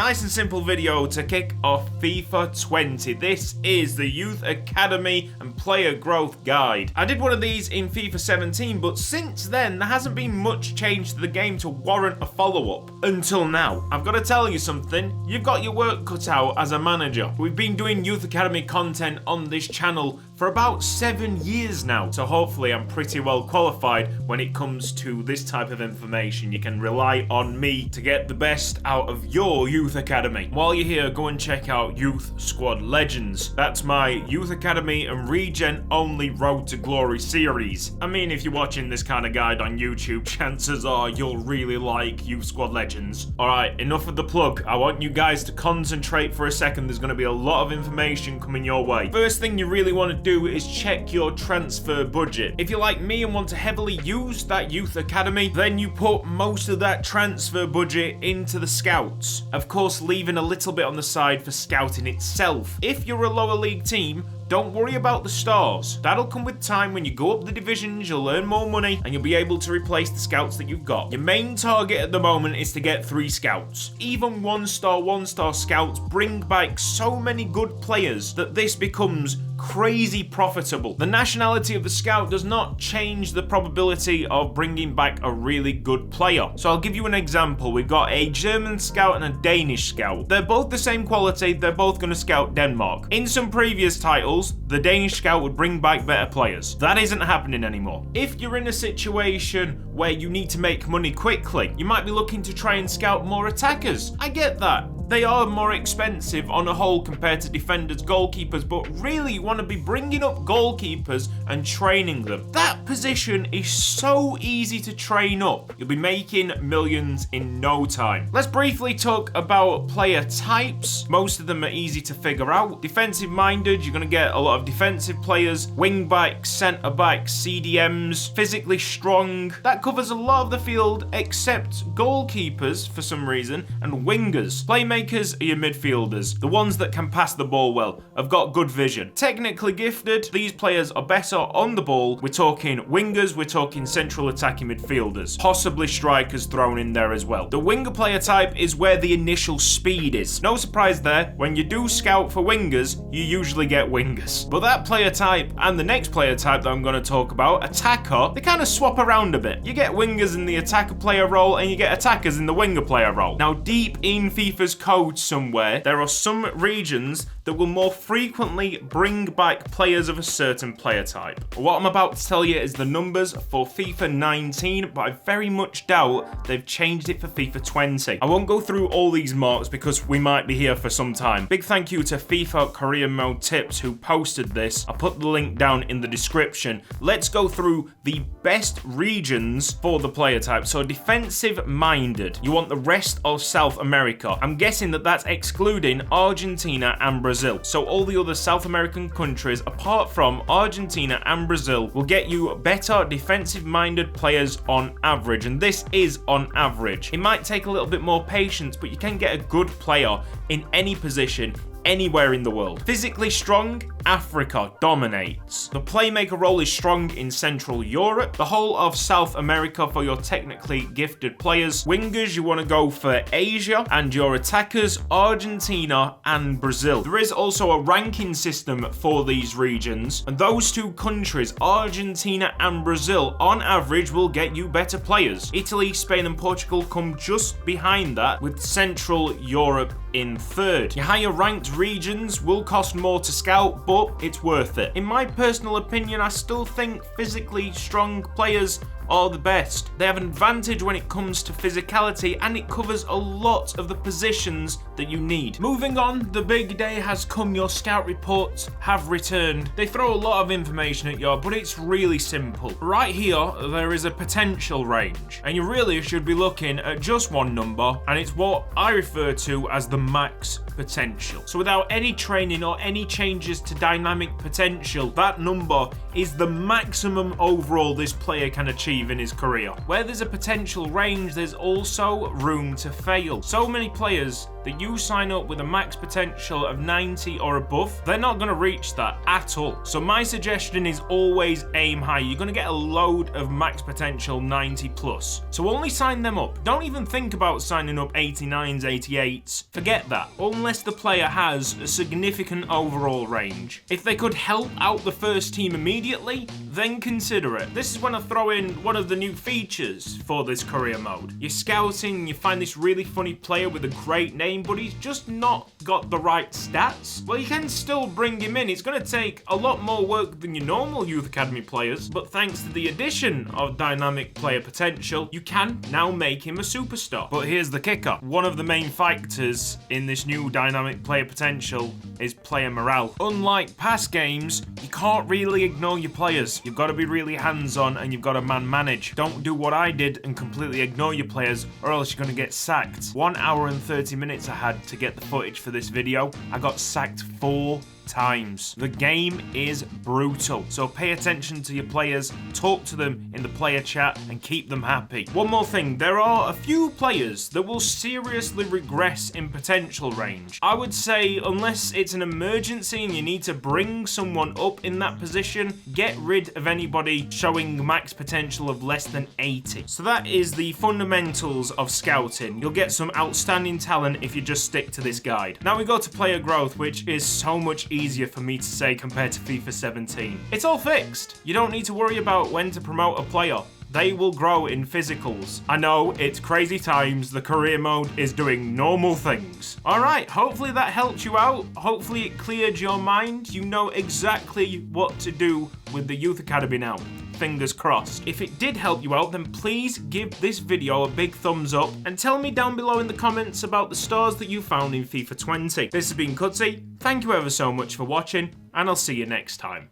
Nice and simple video to kick off FIFA 20. This is the Youth Academy and Player Growth Guide. I did one of these in FIFA 17, but since then there hasn't been much change to the game to warrant a follow-up. Until now. I've got to tell you something, you've got your work cut out as a manager. We've been doing Youth Academy content on this channel for about 7 years now, so hopefully I'm pretty well qualified when it comes to this type of information. You can rely on me to get the best out of your Youth Academy. While you're here, go and check out Youth Squad Legends. That's my Youth Academy and Regen only Road to Glory series. I mean, if you're watching this kind of guide on YouTube, chances are you'll really like Youth Squad Legends. Alright, enough of the plug. I want you guys to concentrate for a second. There's going to be a lot of information coming your way. First thing you really want to do is check your transfer budget. If you're like me and want to heavily use that Youth Academy, then you put most of that transfer budget into the scouts. Of course, leaving a little bit on the side for scouting itself. If you're a lower league team, don't worry about the stars. That'll come with time. When you go up the divisions, you'll earn more money and you'll be able to replace the scouts that you've got. Your main target at the moment is to get 3 scouts. Even 1-star scouts bring back so many good players that this becomes crazy profitable. The nationality of the scout does not change the probability of bringing back a really good player. So I'll give you an example. We've got a German scout and a Danish scout. They're both the same quality. They're both going to scout Denmark. In some previous titles, the Danish scout would bring back better players. That isn't happening anymore. If you're in a situation where you need to make money quickly, you might be looking to try and scout more attackers. I get that. They are more expensive on a whole compared to defenders, goalkeepers, but really you want to be bringing up goalkeepers and training them. That position is so easy to train up. You'll be making millions in no time. Let's briefly talk about player types. Most of them are easy to figure out. Defensive minded, you're going to get a lot of defensive players, wing backs, centre backs, CDMs, physically strong. That covers a lot of the field except goalkeepers for some reason and wingers. Playmakers are your midfielders, the ones that can pass the ball well, have got good vision. Technically gifted, these players are better on the ball. We're talking wingers, we're talking central attacking midfielders, possibly strikers thrown in there as well. The winger player type is where the initial speed is. No surprise there, when you do scout for wingers, you usually get wingers. But that player type and the next player type that I'm going to talk about, attacker, they kind of swap around a bit. You get wingers in the attacker player role and you get attackers in the winger player role. Now, deep in FIFA's code somewhere, there are some regions that will more frequently bring back players of a certain player type. What I'm about to tell you is the numbers for FIFA 19, but I very much doubt they've changed it for FIFA 20. I won't go through all these marks because we might be here for some time. Big thank you to FIFA Career Mode Tips who posted this. I'll put the link down in the description. Let's go through the best regions for the player type. So defensive minded, you want the rest of South America. I'm guessing that that's excluding Argentina and Brazil. So all the other South American countries apart from Argentina and Brazil will get you better defensive minded players on average, and this is on average. It might take a little bit more patience, but you can get a good player in any position anywhere in the world. Physically strong, Africa dominates. The playmaker role is strong in Central Europe, the whole of South America for your technically gifted players. Wingers, you want to go for Asia, and your attackers, Argentina and Brazil. There is also a ranking system for these regions, and those two countries, Argentina and Brazil, on average will get you better players. Italy, Spain and Portugal come just behind that, with Central Europe in third. Your higher ranked regions will cost more to scout, but it's worth it. In my personal opinion, I still think physically strong players are the best. They have an advantage when it comes to physicality, and it covers a lot of the positions that you need. Moving on, the big day has come. Your scout reports have returned. They throw a lot of information at you, but it's really simple. Right here, there is a potential range, and you really should be looking at just one number, and it's what I refer to as the max potential. So without any training or any changes to dynamic potential, that number is the maximum overall this player can achieve in his career. Where there's a potential range, there's also room to fail. So many players that you sign up with a max potential of 90 or above, they're not going to reach that at all. So my suggestion is always aim high. You're going to get a load of max potential 90 plus. So only sign them up. Don't even think about signing up 89s, 88s. Forget that, unless the player has a significant overall range. If they could help out the first team immediately, then consider it. This is when I throw in one of the new features for this career mode. You're scouting, you find this really funny player with a great name, but he's just not got the right stats. Well, you can still bring him in. It's going to take a lot more work than your normal Youth Academy players, but thanks to the addition of dynamic player potential, you can now make him a superstar. But here's the kicker. One of the main factors in this new dynamic player potential is player morale. Unlike past games, you can't really ignore your players. You've got to be really hands-on and you've got to man-manage. Don't do what I did and completely ignore your players, or else you're going to get sacked. 1 hour and 30 minutes I had to get the footage for this video. I got sacked 4 times. The game is brutal, so pay attention to your players, talk to them in the player chat, and keep them happy. One more thing, there are a few players that will seriously regress in potential range. I would say, unless it's an emergency and you need to bring someone up in that position, get rid of anybody showing max potential of less than 80. So that is the fundamentals of scouting. You'll get some outstanding talent if you just stick to this guide. Now we go to player growth, which is so much easier for me to say compared to FIFA 17. It's all fixed. You don't need to worry about when to promote a player. They will grow in physicals. I know, it's crazy times. The career mode is doing normal things. Alright, hopefully that helped you out. Hopefully it cleared your mind. You know exactly what to do with the Youth Academy now. Fingers crossed. If it did help you out, then please give this video a big thumbs up and tell me down below in the comments about the stars that you found in FIFA 20. This has been Cutsy. Thank you ever so much for watching, and I'll see you next time.